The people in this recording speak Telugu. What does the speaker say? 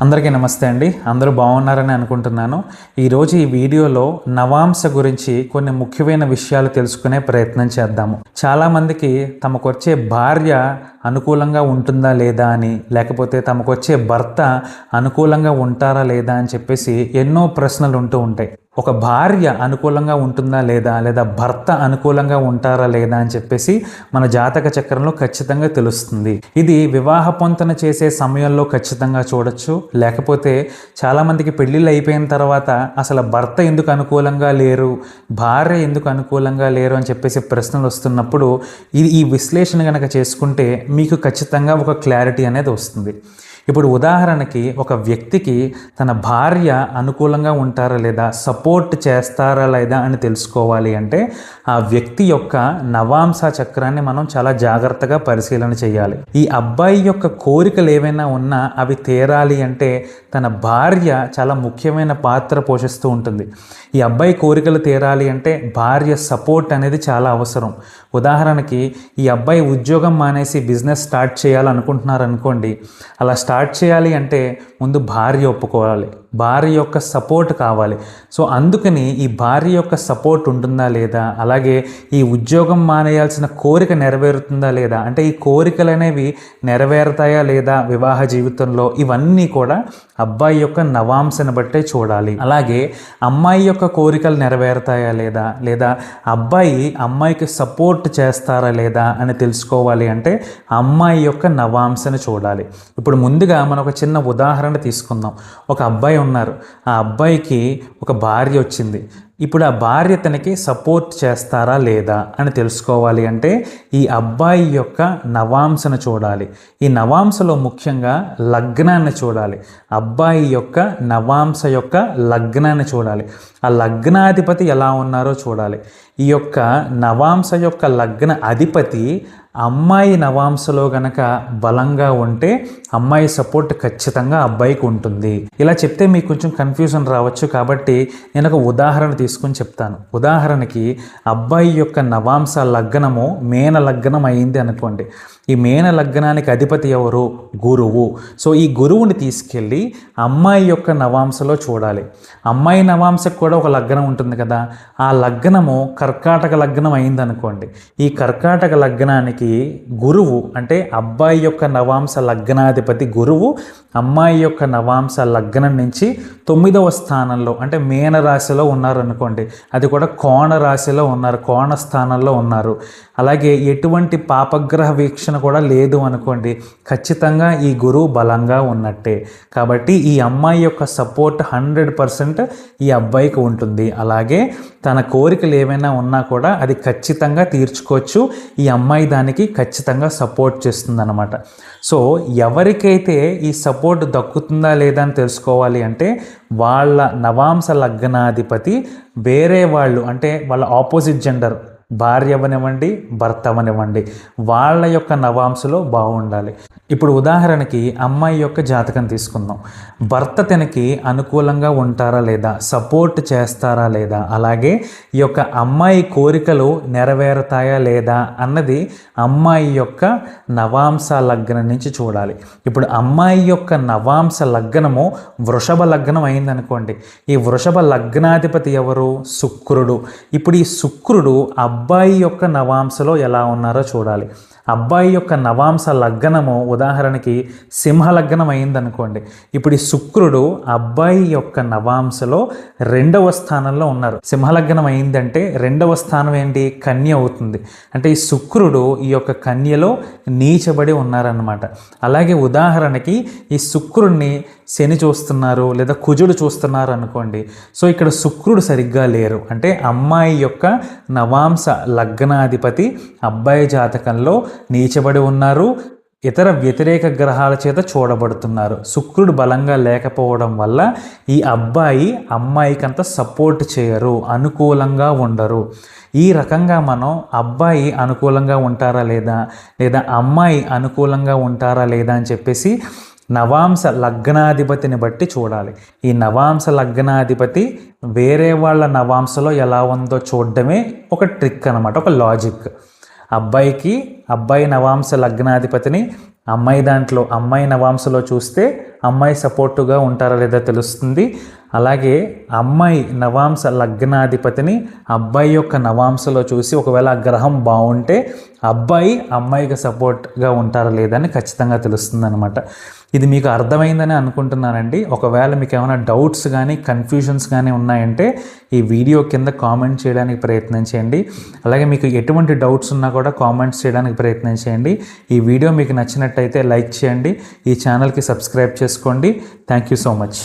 అందరికీ నమస్తే అండి. అందరూ బాగున్నారని అనుకుంటున్నాను. ఈరోజు ఈ వీడియోలో నవాంశ గురించి కొన్ని ముఖ్యమైన విషయాలు తెలుసుకునే ప్రయత్నం చేద్దాము. చాలామందికి తమకు వచ్చే భార్య అనుకూలంగా ఉంటుందా లేదా అని, లేకపోతే తమకు వచ్చే భర్త అనుకూలంగా ఉంటారా లేదా అని చెప్పేసి ఎన్నో ప్రశ్నలు ఉంటూ ఉంటాయి. ఒక భార్య అనుకూలంగా ఉంటుందా లేదా, లేదా భర్త అనుకూలంగా ఉంటారా లేదా అని చెప్పేసి మన జాతక చక్రంలో ఖచ్చితంగా తెలుస్తుంది. ఇది వివాహ పొంతన చేసే సమయంలో ఖచ్చితంగా చూడొచ్చు. లేకపోతే చాలామందికి పెళ్ళిళ్ళు అయిపోయిన తర్వాత అసలు భర్త ఎందుకు అనుకూలంగా లేరు, భార్య ఎందుకు అనుకూలంగా లేరు అని చెప్పేసి ప్రశ్నలు వస్తున్నప్పుడు ఈ విశ్లేషణ కనుక చేసుకుంటే మీకు ఖచ్చితంగా ఒక క్లారిటీ అనేది వస్తుంది. ఇప్పుడు ఉదాహరణకి ఒక వ్యక్తికి తన భార్య అనుకూలంగా ఉంటారా లేదా, సపోర్ట్ చేస్తారా లేదా అని తెలుసుకోవాలి అంటే ఆ వ్యక్తి యొక్క నవాంశ చక్రాన్ని మనం చాలా జాగ్రత్తగా పరిశీలన చేయాలి. ఈ అబ్బాయి యొక్క కోరికలు ఏవైనా ఉన్నా అవి తీరాలి అంటే తన భార్య చాలా ముఖ్యమైన పాత్ర పోషిస్తూ ఉంటుంది. ఈ అబ్బాయి కోరికలు తీరాలి అంటే భార్య సపోర్ట్ అనేది చాలా అవసరం. ఉదాహరణకి ఈ అబ్బాయి ఉద్యోగం మానేసి బిజినెస్ స్టార్ట్ చేయాలనుకుంటున్నారు అనుకోండి. అలా స్టార్ట్ చేయాలి అంటే ముందు భార్య ఒప్పుకోవాలి, భార్య యొక్క సపోర్ట్ కావాలి. సో అందుకని ఈ భార్య యొక్క సపోర్ట్ ఉంటుందా లేదా, అలాగే ఈ ఉద్యోగం మానేయాల్సిన కోరిక నెరవేరుతుందా లేదా, అంటే ఈ కోరికలు అనేవి నెరవేరుతాయా లేదా వివాహ జీవితంలో, ఇవన్నీ కూడా అబ్బాయి యొక్క నవాంశను బట్టే చూడాలి. అలాగే అమ్మాయి యొక్క కోరికలు నెరవేరుతాయా లేదా, లేదా అమ్మాయికి సపోర్ట్ చేస్తారా లేదా అని తెలుసుకోవాలి అంటే అమ్మాయి యొక్క నవాంశను చూడాలి. ఇప్పుడు ముందుగా మనం ఒక చిన్న ఉదాహరణ తీసుకుందాం. ఒక అబ్బాయి ఉన్నారు, ఆ అబ్బాయికి ఒక భార్య వచ్చింది. ఇప్పుడు ఆ భార్య తనకి సపోర్ట్ చేస్తారా లేదా అని తెలుసుకోవాలి అంటే ఈ అబ్బాయి యొక్క నవాంశను చూడాలి. ఈ నవాంశలో ముఖ్యంగా లగ్నాన్ని చూడాలి. అబ్బాయి యొక్క నవాంశ యొక్క లగ్నాన్ని చూడాలి. ఆ లగ్నాధిపతి ఎలా ఉన్నారో చూడాలి. ఈ యొక్క నవాంశ యొక్క లగ్న అధిపతి అమ్మాయి నవాంశలో గనక బలంగా ఉంటే అమ్మాయి సపోర్ట్ ఖచ్చితంగా అబ్బాయికి ఉంటుంది. ఇలా చెప్తే మీకు కొంచెం కన్ఫ్యూజన్ రావచ్చు, కాబట్టి నేను ఒక ఉదాహరణ తీసుకుని చెప్తాను. ఉదాహరణకి అబ్బాయి యొక్క నవాంశ లగ్నము మేన లగ్నం అయింది అనుకోండి. ఈ మేన లగ్నానికి అధిపతి ఎవరు? గురువు. సో ఈ గురువుని తీసుకెళ్ళి అమ్మాయి యొక్క నవాంశలో చూడాలి. అమ్మాయి నవాంశకు కూడా ఒక లగ్నం ఉంటుంది కదా, ఆ లగ్నము కర్కాటక లగ్నం అయింది అనుకోండి. ఈ కర్కాటక లగ్నానికి గురువు అంటే అబ్బాయి యొక్క నవాంశ లగ్నాధిపతి గురువు అమ్మాయి యొక్క నవాంశ లగ్నం నుంచి 9వ స్థానంలో అంటే మేన రాశిలో ఉన్నారు అనుకోండి. అది కూడా కోణ రాశిలో ఉన్నారు, కోణ స్థానంలో ఉన్నారు. అలాగే ఎటువంటి పాపగ్రహ వీక్షణ కూడా లేదు అనుకోండి, ఖచ్చితంగా ఈ గురువు బలంగా ఉన్నట్టే. కాబట్టి ఈ అమ్మాయి యొక్క సపోర్ట్ 100% ఈ అబ్బాయికి ఉంటుంది. అలాగే తన కోరికలు ఏమైనా ఉన్నా కూడా అది ఖచ్చితంగా తీర్చుకోవచ్చు. ఈ అమ్మాయి దానికి ఖచ్చితంగా సపోర్ట్ చేస్తుంది అన్నమాట. సో ఎవరికైతే ఈ సపోర్ట్ దక్కుతుందా లేదా అని తెలుసుకోవాలి అంటే వాళ్ళ నవాంశ లగ్నాధిపతి వేరే వాళ్ళు, అంటే వాళ్ళ ఆపోజిట్ జెండర్, భార్య అవనివ్వండి భర్త అవనివ్వండి, వాళ్ళ యొక్క నవాంశలో బాగుండాలి. ఇప్పుడు ఉదాహరణకి అమ్మాయి యొక్క జాతకం తీసుకుందాం. భర్త తనకి అనుకూలంగా ఉంటారా లేదా, సపోర్ట్ చేస్తారా లేదా, అలాగే ఈ యొక్క అమ్మాయి కోరికలు నెరవేరుతాయా లేదా అన్నది అమ్మాయి యొక్క నవాంశ లగ్నం నుంచి చూడాలి. ఇప్పుడు అమ్మాయి యొక్క నవాంశ లగ్నము వృషభ లగ్నం అయిందనుకోండి. ఈ వృషభ లగ్నాధిపతి ఎవరు? శుక్రుడు. ఇప్పుడు ఈ శుక్రుడు అబ్బాయి యొక్క నవాంశలో ఎలా ఉన్నారో చూడాలి. అబ్బాయి యొక్క నవాంశ లగ్నము ఉదాహరణకి సింహ లగ్నం అయిందనుకోండి. ఇప్పుడు ఈ శుక్రుడు అబ్బాయి యొక్క నవాంశలో 2వ స్థానంలో ఉన్నారు. సింహలగ్నం అయిందంటే 2వ స్థానం ఏంటి? కన్య అవుతుంది. అంటే ఈ శుక్రుడు ఈ యొక్క కన్యలో నీచబడి ఉన్నారన్నమాట. అలాగే ఉదాహరణకి ఈ శుక్రుడిని శని చూస్తున్నారు లేదా కుజుడు చూస్తున్నారు అనుకోండి. సో ఇక్కడ శుక్రుడు సరిగ్గా లేరు. అంటే అమ్మాయి యొక్క నవాంశ లగ్నాధిపతి అబ్బాయి జాతకంలో నీచబడి ఉన్నారు, ఇతర వ్యతిరేక గ్రహాల చేత చూడబడుతున్నారు. శుక్రుడు బలంగా లేకపోవడం వల్ల ఈ అమ్మాయికి అంత సపోర్ట్ చేయరు, అనుకూలంగా ఉండరు. ఈ రకంగా మనం అబ్బాయి అనుకూలంగా ఉంటారా లేదా, లేదా అమ్మాయి అనుకూలంగా ఉంటారా లేదా అని చెప్పేసి నవాంశ లగ్నాధిపతిని బట్టి చూడాలి. ఈ నవాంశ లగ్నాధిపతి వేరే వాళ్ళ నవాంశలో ఎలా ఉందో చూడడమే ఒక ట్రిక్ అన్నమాట, ఒక లాజిక్. అబ్బాయి నవాంశ లగ్నాధిపతిని అమ్మాయి దాంట్లో అమ్మాయి నవాంశలో చూస్తే అమ్మాయి సపోర్టుగా ఉంటారా లేదా తెలుస్తుంది. అలాగే అమ్మాయి నవాంశ లగ్నాధిపతిని అబ్బాయి యొక్క నవాంశలో చూసి ఒకవేళ ఆ గ్రహం బాగుంటే అబ్బాయి అమ్మాయికి సపోర్ట్గా ఉంటారా లేదని ఖచ్చితంగా తెలుస్తుంది అనమాట. ఇది మీకు అర్థమైందని అనుకుంటున్నానండి. ఒకవేళ మీకు ఏమైనా డౌట్స్ కానీ కన్ఫ్యూజన్స్ కానీ ఉన్నాయంటే ఈ వీడియో కింద కామెంట్ చేయడానికి ప్రయత్నం చేయండి. అలాగే మీకు ఎటువంటి డౌట్స్ ఉన్నా కూడా కామెంట్స్ చేయడానికి ప్రయత్నం చేయండి. ఈ వీడియో మీకు నచ్చినట్టయితే లైక్ చేయండి, ఈ ఛానల్కి సబ్స్క్రైబ్ చేసుకోండి. Thank you so much.